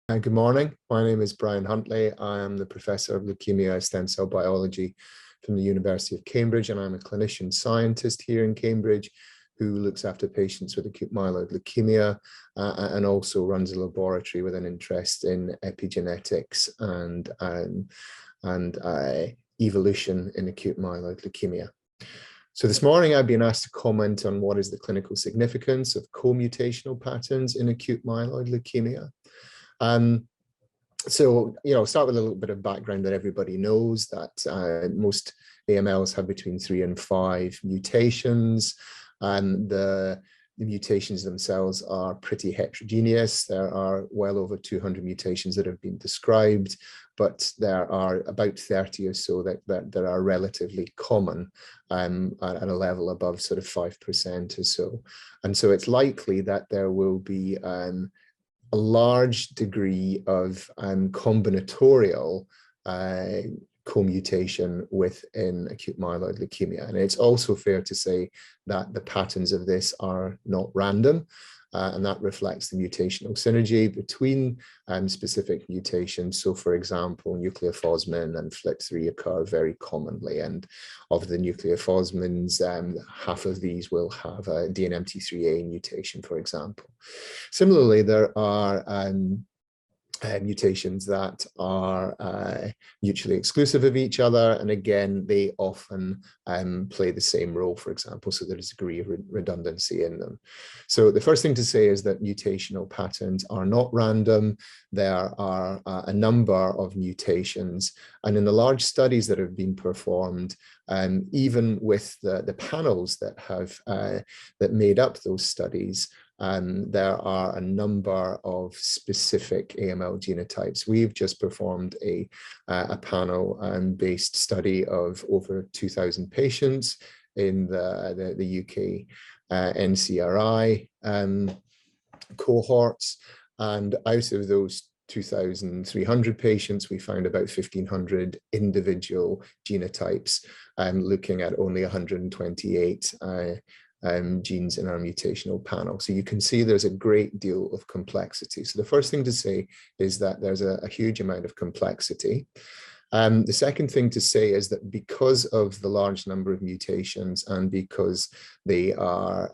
Good morning. My name is Brian Huntley. I am the Professor of Leukemia Stem Cell Biology from the University of Cambridge, and I'm a clinician scientist here in Cambridge who looks after patients with acute myeloid leukemia and also runs a laboratory with an interest in epigenetics and evolution in acute myeloid leukemia. So this morning I've been asked to comment on what is the clinical significance of co-mutational patterns in acute myeloid leukemia. So, start with a little bit of background that everybody knows that most AMLs have between 3 and 5 mutations, and the mutations themselves are pretty heterogeneous. There are well over 200 mutations that have been described, but there are about 30 or so that are relatively common at a level above sort of 5% or so. And so it's likely that there will be a large degree of combinatorial co-mutation within acute myeloid leukemia. And it's also fair to say that the patterns of this are not random, and that reflects the mutational synergy between specific mutations. So for example, nucleophosmin and FLT3 occur very commonly. And of the nucleophosmins, half of these will have a DNMT3A mutation, for example. Similarly, there are mutations that are mutually exclusive of each other, and again they often play the same role, for example, so there's a degree of redundancy in them. So the first thing to say is that mutational patterns are not random. There are a number of mutations, and in the large studies that have been performed, even with the panels that have that made up those studies, there are a number of specific AML genotypes. We've just performed a panel-based study of over 2,000 patients in the UK NCRI cohorts, and out of those 2,300 patients, we found about 1,500 individual genotypes, looking at only 128 genes in our mutational panel. So you can see there's a great deal of complexity. So the first thing to say is that there's a huge amount of complexity. The second thing to say is that because of the large number of mutations and because they are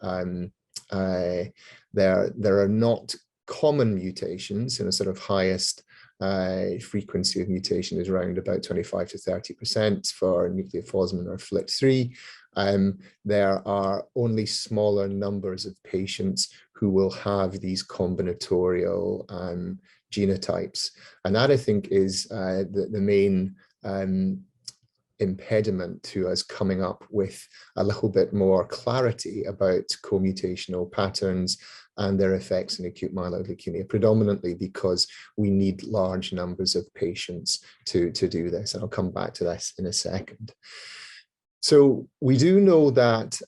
there are not common mutations, in a sort of highest frequency of mutation is around about 25 to 30% for nucleophosmin or FLT3. There are only smaller numbers of patients who will have these combinatorial genotypes. And that, I think, is the main impediment to us coming up with a little bit more clarity about co-mutational patterns and their effects in acute myeloid leukemia, predominantly because we need large numbers of patients to do this. And I'll come back to this in a second. So we do know that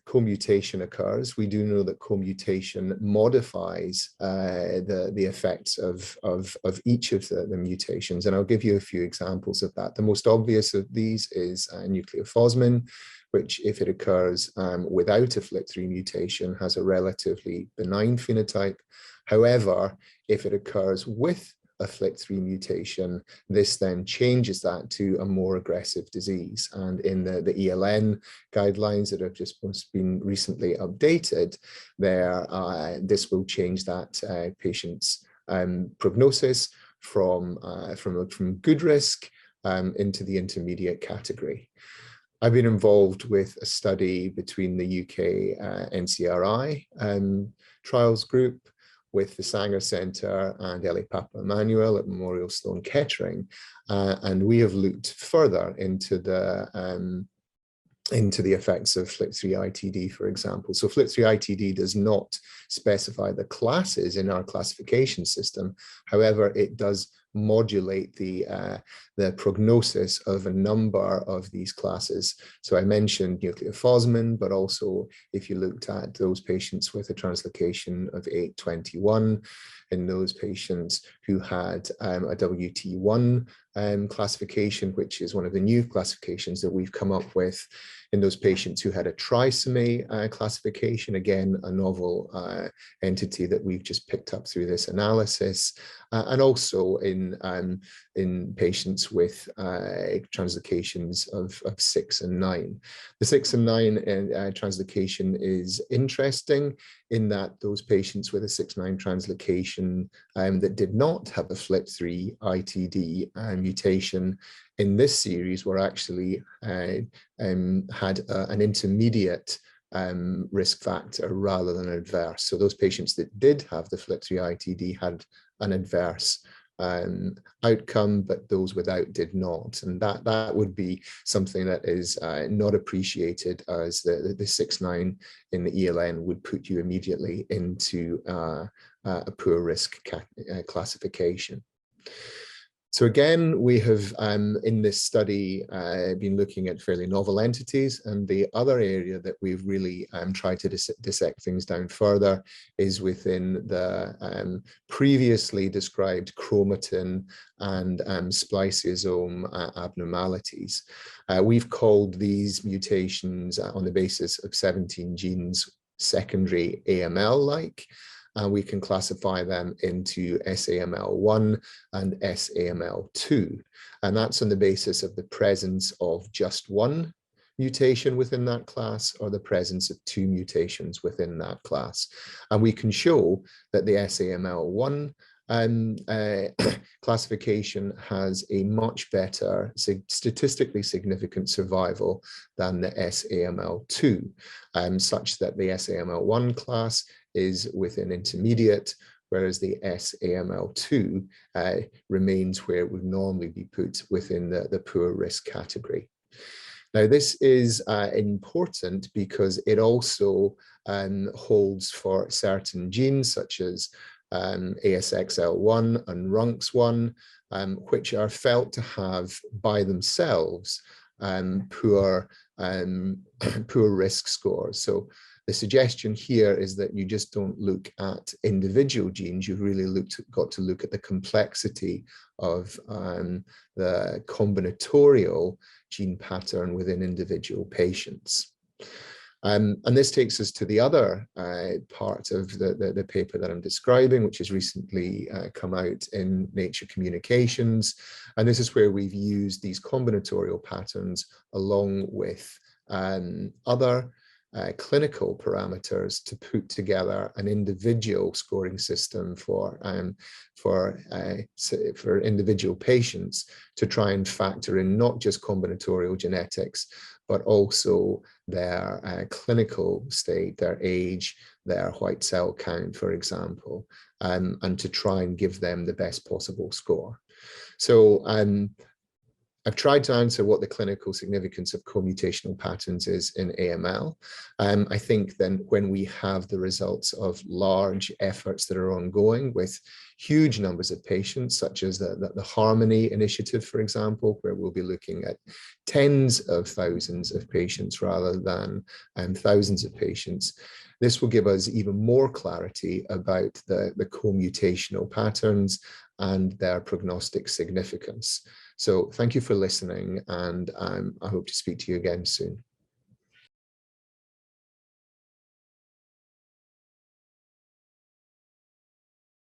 co-mutation occurs. We do know that co-mutation modifies the effects of each of the mutations. And I'll give you a few examples of that. The most obvious of these is nucleophosmin, which, if it occurs without a FLT3 mutation, has a relatively benign phenotype. However, if it occurs with a FLT3 mutation, this then changes that to a more aggressive disease. And in the ELN guidelines that have just been recently updated, this will change that patient's prognosis from good risk into the intermediate category. I've been involved with a study between the UK NCRI trials group with the Sanger Centre and Ellie Papa Emanuel at Memorial Sloan Kettering, and we have looked further into the effects of FLT3-ITD, for example. So FLT3-ITD does not specify the classes in our classification system. However, it does modulate the prognosis of a number of these classes. So I mentioned nucleophosmin, but also if you looked at those patients with a translocation of 821, in those patients who had a WT1 classification, which is one of the new classifications that we've come up with in those patients who had a trisomy classification, again, a novel entity that we've just picked up through this analysis, and also in patients with translocations of 6 and 9. The 6 and 9 translocation is interesting in that those patients with a 6-9 translocation that did not have a FLT3 ITD mutation in this series were actually had an intermediate risk factor rather than adverse. So those patients that did have the FLT3 ITD had an adverse outcome, but those without did not. And that would be something that is not appreciated, as the 6-9 in the ELN would put you immediately into a poor risk classification. So again, we have in this study been looking at fairly novel entities, and the other area that we've really tried to dissect things down further is within the previously described chromatin and spliceosome abnormalities. We've called these mutations on the basis of 17 genes secondary AML-like. We can classify them into SAML1 and SAML2. And that's on the basis of the presence of just one mutation within that class or the presence of 2 mutations within that class. And we can show that the SAML1 classification has a much better statistically significant survival than the SAML2, such that the SAML1 class is within intermediate, whereas the SAML2 remains where it would normally be put within the poor risk category. Now, this is important because it also holds for certain genes such as ASXL1 and RUNX1, which are felt to have by themselves poor risk scores. So the suggestion here is that you just don't look at individual genes, you've really got to look at the complexity of the combinatorial gene pattern within individual patients. And this takes us to the other part of the paper that I'm describing, which has recently come out in Nature Communications. And this is where we've used these combinatorial patterns along with other clinical parameters to put together an individual scoring system for individual patients to try and factor in not just combinatorial genetics, but also their clinical state, their age, their white cell count, for example, and to try and give them the best possible score. So I've tried to answer what the clinical significance of co-mutational patterns is in AML. I think then when we have the results of large efforts that are ongoing with huge numbers of patients, such as the Harmony Initiative, for example, where we'll be looking at tens of thousands of patients rather than thousands of patients, this will give us even more clarity about the co-mutational patterns and their prognostic significance. So thank you for listening, and I hope to speak to you again soon.